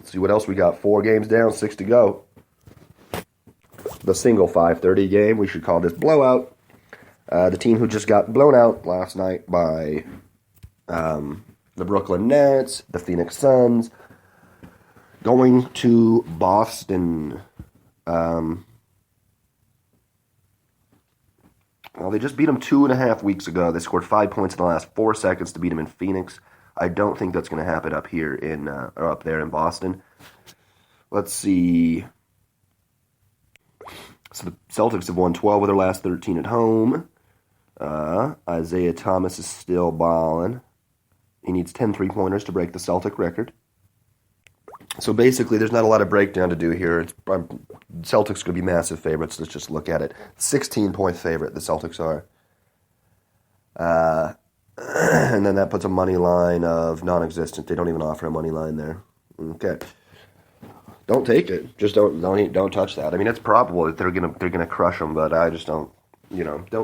Let's see what else we got. 4 games down, 6 to go. The single 5:30 game. We should call this blowout. The team who just got blown out last night by the Brooklyn Nets, the Phoenix Suns, going to Boston. Well, they just beat them 2.5 weeks ago. They scored 5 points in the last 4 seconds to beat them in Phoenix. I don't think that's going to happen up here or up there in Boston. Let's see. So the Celtics have won 12 of their last 13 at home. Isaiah Thomas is still balling. He needs 10 3-pointers to break the Celtic record. So basically, there's not a lot of breakdown to do here. Celtics going to be massive favorites. Let's just look at it. 16-point favorite, the Celtics are. And then that puts a money line of non-existent. They don't even offer a money line there. Okay. Don't take it. Just don't touch that. I mean, it's probable that they're gonna crush them, but I just don't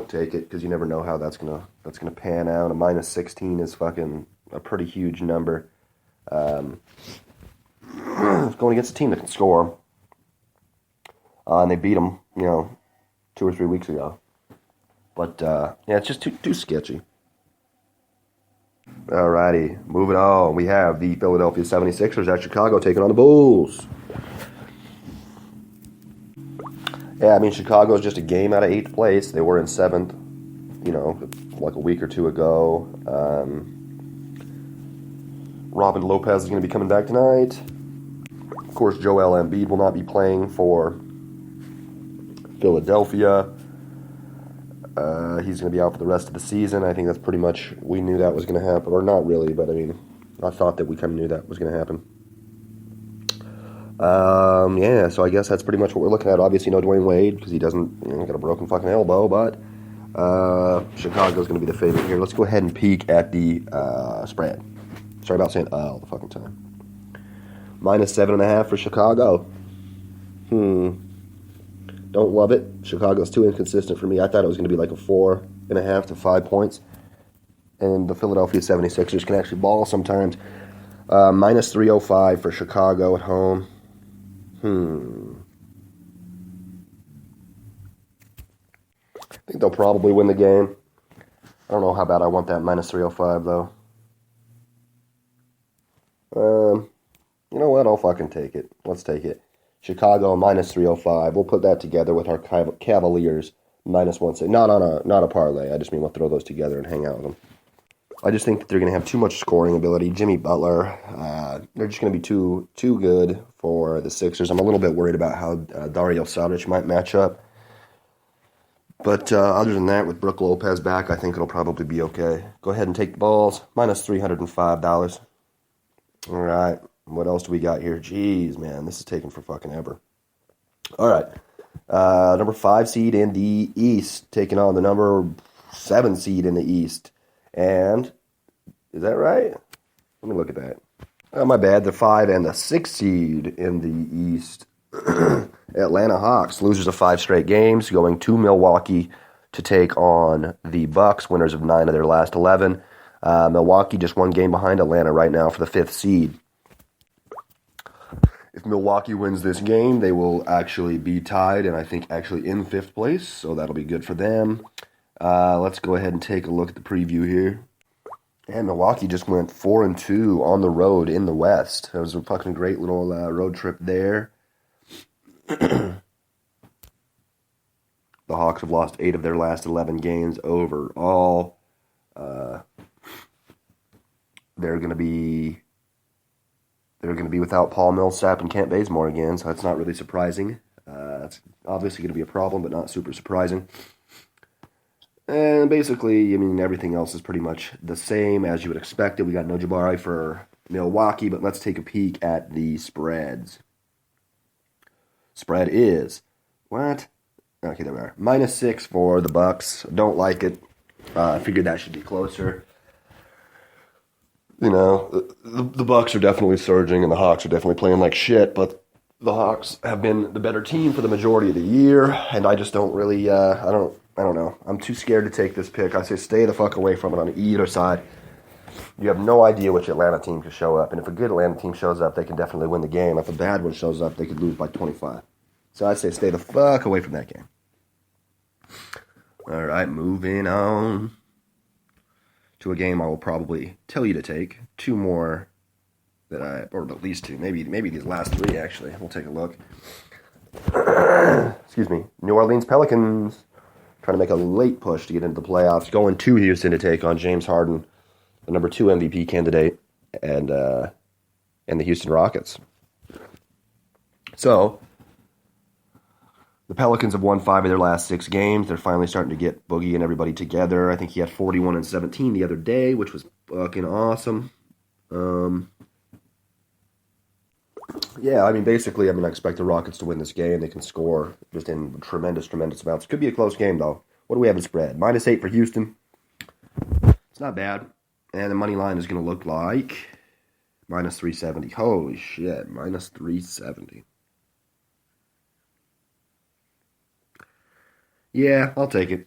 take it because you never know how that's gonna pan out. A -16 is fucking a pretty huge number. Going against a team that can score, and they beat them, 2 or 3 weeks ago. But it's just too sketchy. Alrighty, moving on. We have the Philadelphia 76ers at Chicago taking on the Bulls. Yeah, I mean, Chicago is just a game out of 8th place. They were in 7th, like a week or 2 ago. Robin Lopez is going to be coming back tonight. Of course, Joel Embiid will not be playing for Philadelphia. He's going to be out for the rest of the season. I think that's pretty much, we knew that was going to happen. Or not really, but I mean, I thought that we kind of knew that was going to happen. So I guess that's pretty much what we're looking at. Obviously, no Dwayne Wade because he doesn't, got a broken fucking elbow, but Chicago's going to be the favorite here. Let's go ahead and peek at the spread. Sorry about saying all the fucking time. -7.5 for Chicago. Don't love it. Chicago's too inconsistent for me. I thought it was going to be like a 4.5 to 5 points. And the Philadelphia 76ers can actually ball sometimes. -305 for Chicago at home. I think they'll probably win the game. I don't know how bad I want that -305 though. You know what? I'll fucking take it. Let's take it. Chicago -305. We'll put that together with our Cavaliers -160. Not a parlay. I just mean we'll throw those together and hang out with them. I just think that they're going to have too much scoring ability. Jimmy Butler, they're just going to be too good for the Sixers. I'm a little bit worried about how Dario Saric might match up. But other than that, with Brook Lopez back, I think it'll probably be okay. Go ahead and take the balls. -$305. All right. What else do we got here? Jeez, man, this is taking for fucking ever. All right. Number 5 seed in the East, taking on the number 7 seed in the East. And, is that right? Let me look at that. Oh, my bad. The 5 and the 6 seed in the East. Atlanta Hawks, losers of 5 straight games, going to Milwaukee to take on the Bucks, winners of 9 of their last 11. Milwaukee just 1 game behind Atlanta right now for the 5th seed. If Milwaukee wins this game, they will actually be tied, and I think actually in 5th place, so that'll be good for them. Let's go ahead and take a look at the preview here. And Milwaukee just went 4-2 on the road in the West. It was a fucking great little road trip there. The Hawks have lost 8 of their last 11 games overall. They're going to be without Paul Millsap and Kent Bazemore again, so that's not really surprising. It's obviously going to be a problem, but not super surprising. And basically, I mean, everything else is pretty much the same as you would expect it. We got no Jabari for Milwaukee, but let's take a peek at the spreads. Spread is, what? Okay, there we are. -6 for the Bucks. Don't like it. I figured that should be closer. The Bucks are definitely surging, and the Hawks are definitely playing like shit, but the Hawks have been the better team for the majority of the year, and I just don't really, I don't know. I'm too scared to take this pick. I say stay the fuck away from it on either side. You have no idea which Atlanta team could show up. And if a good Atlanta team shows up, they can definitely win the game. If a bad one shows up, they could lose by 25. So I'd say stay the fuck away from that game. All right, moving on to a game I will probably tell you to take. Two more or at least two, maybe these last three actually. We'll take a look. Excuse me. New Orleans Pelicans trying to make a late push to get into the playoffs. Going to Houston to take on James Harden, the number 2 MVP candidate, and the Houston Rockets. So the Pelicans have won 5 of their last 6 games. They're finally starting to get Boogie and everybody together. I think he had 41 and 17 the other day, which was fucking awesome. Yeah, I mean, basically, I expect the Rockets to win this game. They can score just in tremendous amounts. Could be a close game, though. What do we have in spread? -8 for Houston. It's not bad. And the money line is going to look like -370. Holy shit, -370. Yeah, I'll take it.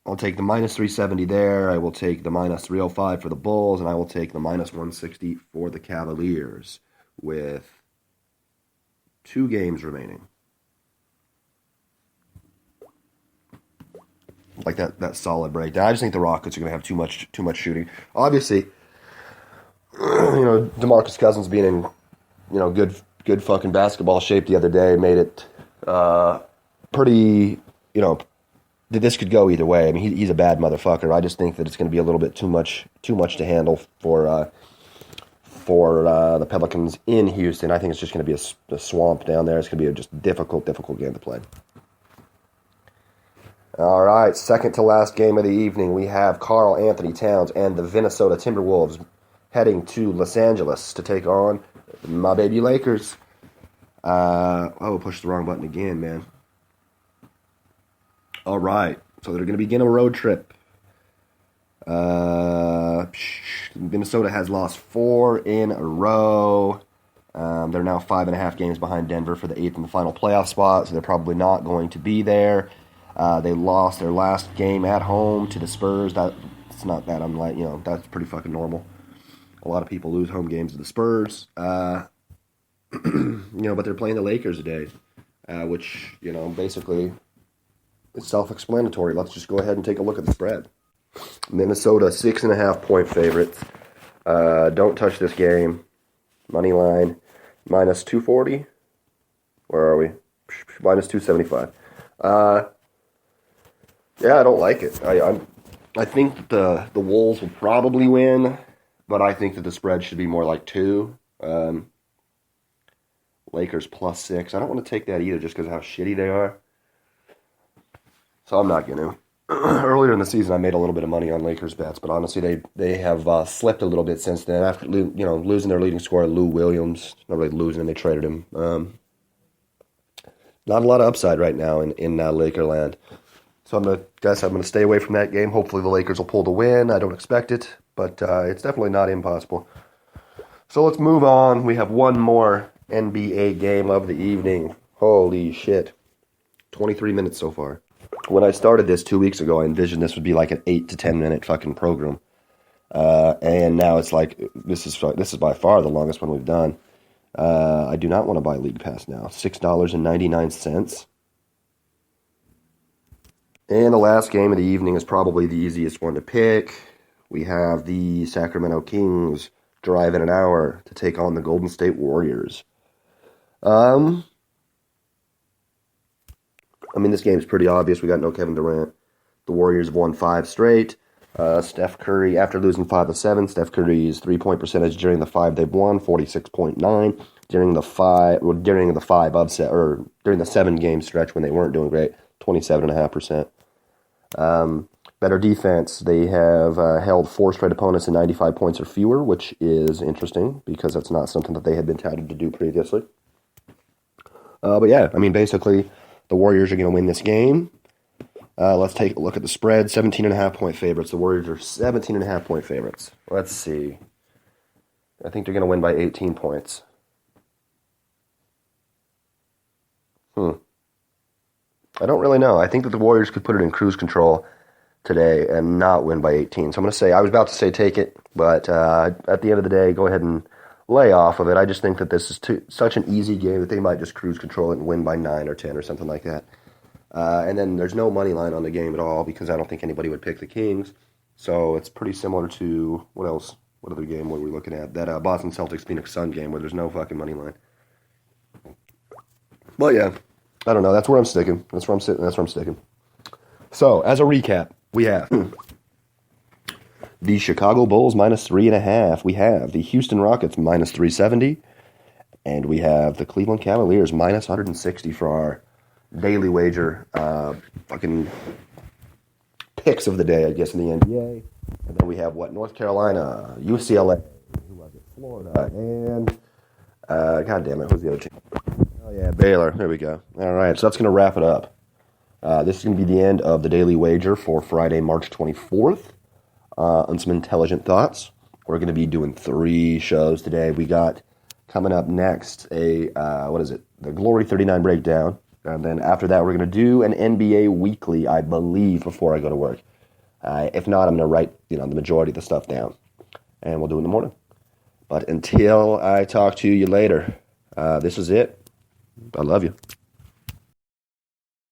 I'll take the -370 there. I will take the -305 for the Bulls, and I will take the -160 for the Cavaliers with 2 games remaining. Like that solid breakdown. I just think the Rockets are going to have too much shooting. Obviously, DeMarcus Cousins being in good fucking basketball shape the other day made it pretty. This could go either way. I mean, he's a bad motherfucker. I just think that it's going to be a little bit too much to handle for the Pelicans in Houston. I think it's just going to be a swamp down there. It's going to be a just difficult game to play. All right, second to last game of the evening, we have Karl Anthony Towns and the Minnesota Timberwolves heading to Los Angeles to take on my baby Lakers. I will push the wrong button again, man. All right, so they're going to begin a road trip. Minnesota has lost 4 in a row. They're now 5.5 games behind Denver for the 8th and the final playoff spot, so they're probably not going to be there. They lost their last game at home to the Spurs. That's not that unlike, that's pretty fucking normal. A lot of people lose home games to the Spurs. But they're playing the Lakers today, which, basically it's self-explanatory. Let's just go ahead and take a look at the spread. Minnesota, 6.5-point favorites. Don't touch this game. Money line, -240. Where are we? -275. Yeah, I don't like it. I think that the Wolves will probably win, but I think that the spread should be more like 2. Lakers +6. I don't want to take that either just because of how shitty they are. So I'm not going to. Earlier in the season, I made a little bit of money on Lakers bets, but honestly, they have slipped a little bit since then. After losing their leading scorer, Lou Williams, not really losing him, they traded him. Not a lot of upside right now in Lakerland. So I'm gonna stay away from that game. Hopefully, the Lakers will pull the win. I don't expect it, but it's definitely not impossible. So let's move on. We have one more NBA game of the evening. Holy shit! 23 minutes so far. When I started this 2 weeks ago, I envisioned this would be like an 8 to 10 minute fucking program, and now it's like this is by far the longest one we've done. I do not want to buy League Pass now. $6.99. And the last game of the evening is probably the easiest one to pick. We have the Sacramento Kings driving an hour to take on the Golden State Warriors. This game's pretty obvious. We got no Kevin Durant. The Warriors have won 5 straight. Steph Curry, after losing 5 of 7, Steph Curry's 3-point percentage during the 5 they've won, 46.9. During the 7-game stretch when they weren't doing great, 27.5%. Better defense. They have held 4 straight opponents to 95 points or fewer, which is interesting because that's not something that they had been touted to do previously. But yeah, basically, the Warriors are going to win this game. Let's take a look at the spread. 17.5-point favorites. The Warriors are 17.5-point favorites. Let's see. I think they're going to win by 18 points. I don't really know. I think that the Warriors could put it in cruise control today and not win by 18. So I'm going to say, I was about to say take it, but at the end of the day, go ahead and lay off of it. I just think that this is such an easy game that they might just cruise control it and win by 9 or 10 or something like that. And then there's no money line on the game at all because I don't think anybody would pick the Kings. So it's pretty similar to, what else? What other game were we looking at? That Boston Celtics Phoenix Sun game where there's no fucking money line. But yeah, I don't know. That's where I'm sticking. That's where I'm sitting. That's where I'm sticking. So as a recap, we have the Chicago Bulls minus 3.5. We have the Houston Rockets minus 370. And we have the Cleveland Cavaliers minus 160 for our daily wager fucking picks of the day, I guess, in the NBA. And then we have North Carolina, UCLA, who was it? Florida, and God damn it, who's the other team? Oh yeah, Baylor. There we go. All right, so that's going to wrap it up. This is going to be the end of the daily wager for Friday, March 24th. On some intelligent thoughts. We're going to be doing 3 shows today. We got coming up next the Glory 39 breakdown. And then after that, we're going to do an NBA weekly, I believe, before I go to work. If not, I'm going to write, the majority of the stuff down. And we'll do it in the morning. But until I talk to you later, this is it. I love you.